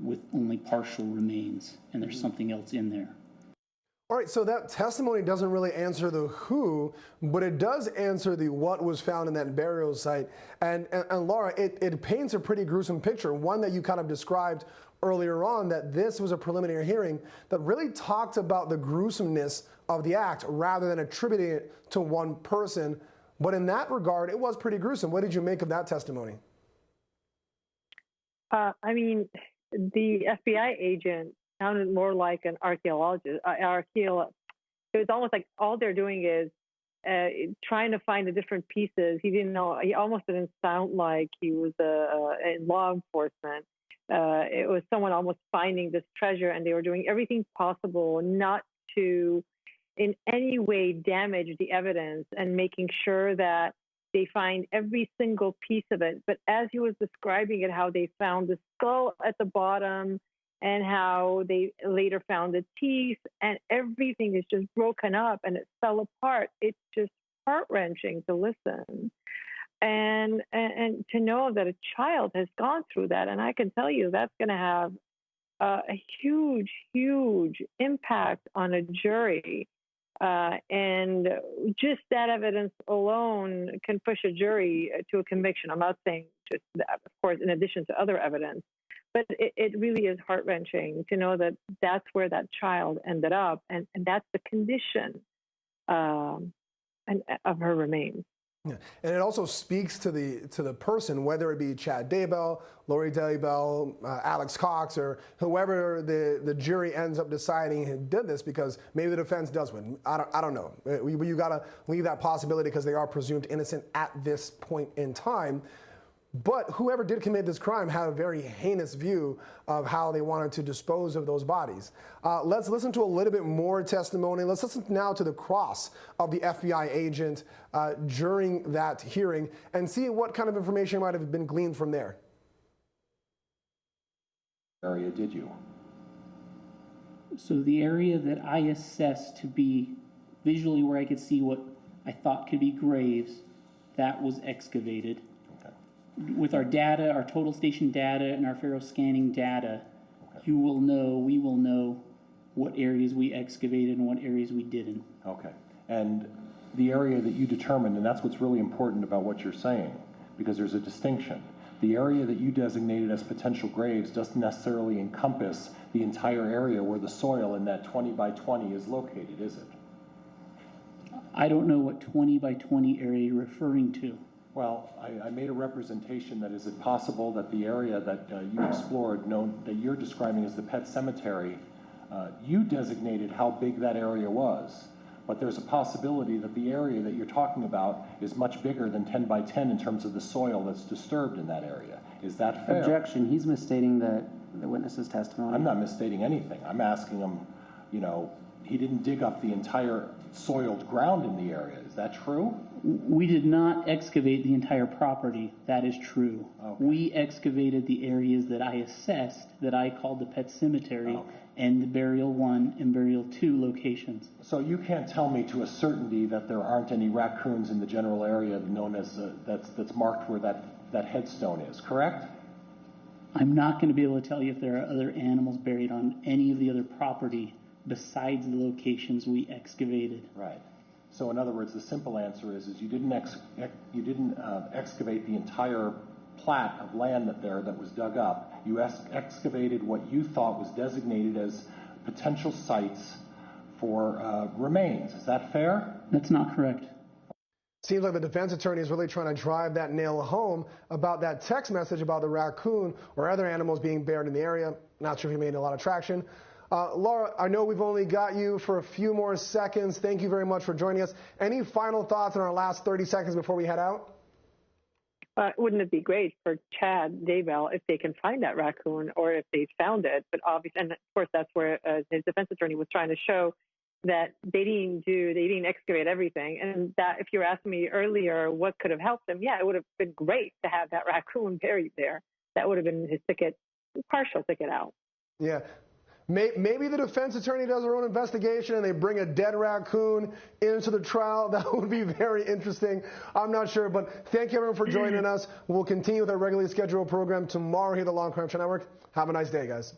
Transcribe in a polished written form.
with only partial remains, and there's something else in there. All right, so that testimony doesn't really answer the who, but it does answer the what was found in that burial site. And Lara, it paints a pretty gruesome picture, one that you kind of described earlier on, that this was a preliminary hearing that really talked about the gruesomeness of the act rather than attributing it to one person. But in that regard, it was pretty gruesome. What did you make of that testimony? I mean, the FBI agent sounded more like an archaeologist. It was almost like all they're doing is trying to find the different pieces. He didn't know. He almost didn't sound like he was in law enforcement. It was someone almost finding this treasure, and they were doing everything possible not to in any way damage the evidence and making sure that they find every single piece of it. But as he was describing it, how they found the skull at the bottom and how they later found the teeth, and everything is just broken up and it fell apart. It's just heart-wrenching to listen. And to know that a child has gone through that. And I can tell you that's going to have a huge, huge impact on a jury. And just that evidence alone can push a jury to a conviction. I'm not saying just that, of course, in addition to other evidence. But it really is heart-wrenching to know that that's where that child ended up, and that's the condition of her remains. Yeah. And it also speaks to the person, whether it be Chad Daybell, Lori Daybell, Alex Cox, or whoever the jury ends up deciding who did this, because maybe the defense does win. I don't know. You got to leave that possibility because they are presumed innocent at this point in time. But whoever did commit this crime had a very heinous view of how they wanted to dispose of those bodies. Let's listen to a little bit more testimony. Let's listen now to the cross of the FBI agent during that hearing and see what kind of information might have been gleaned from there. Area did you? So the area that I assessed to be visually where I could see what I thought could be graves, that was excavated. With our data, our total station data, and our Faro scanning data, we will know what areas we excavated and what areas we didn't. Okay. And the area that you determined, and that's what's really important about what you're saying, because there's a distinction. The area that you designated as potential graves doesn't necessarily encompass the entire area where the soil in that 20 by 20 is located, is it? I don't know what 20 by 20 area you're referring to. Well, I made a representation that is it possible that the area that you explored, that you're describing as the pet cemetery, you designated how big that area was. But there's a possibility that the area that you're talking about is much bigger than 10 by 10 in terms of the soil that's disturbed in that area. Is that fair? Objection. He's misstating the witness's testimony. I'm not misstating anything. I'm asking him, he didn't dig up the entire soiled ground in the area. Is that true? We did not excavate the entire property. That is true. Okay. We excavated the areas that I assessed, that I called the pet cemetery, and the burial 1 and burial 2 locations. So you can't tell me to a certainty that there aren't any raccoons in the general area known as that's marked where that headstone is, correct? I'm not going to be able to tell you if there are other animals buried on any of the other property besides the locations we excavated. Right. So in other words, the simple answer is you didn't excavate the entire plat of land that was dug up. You excavated what you thought was designated as potential sites for remains. Is that fair? That's not correct. Seems like the defense attorney is really trying to drive that nail home about that text message about the raccoon or other animals being buried in the area. Not sure if he made a lot of traction. Lara, I know we've only got you for a few more seconds. Thank you very much for joining us. Any final thoughts in our last 30 seconds before we head out? Wouldn't it be great for Chad Daybell if they can find that raccoon or if they found it? But obviously, and of course, that's where his defense attorney was trying to show that they didn't excavate everything. And that if you were asking me earlier what could have helped him, yeah, it would have been great to have that raccoon buried there. That would have been his partial ticket out. Yeah. Maybe the defense attorney does their own investigation and they bring a dead raccoon into the trial. That would be very interesting. I'm not sure, but thank you everyone for joining us. We'll continue with our regularly scheduled program tomorrow here at the Law and Crime Network. Have a nice day, guys.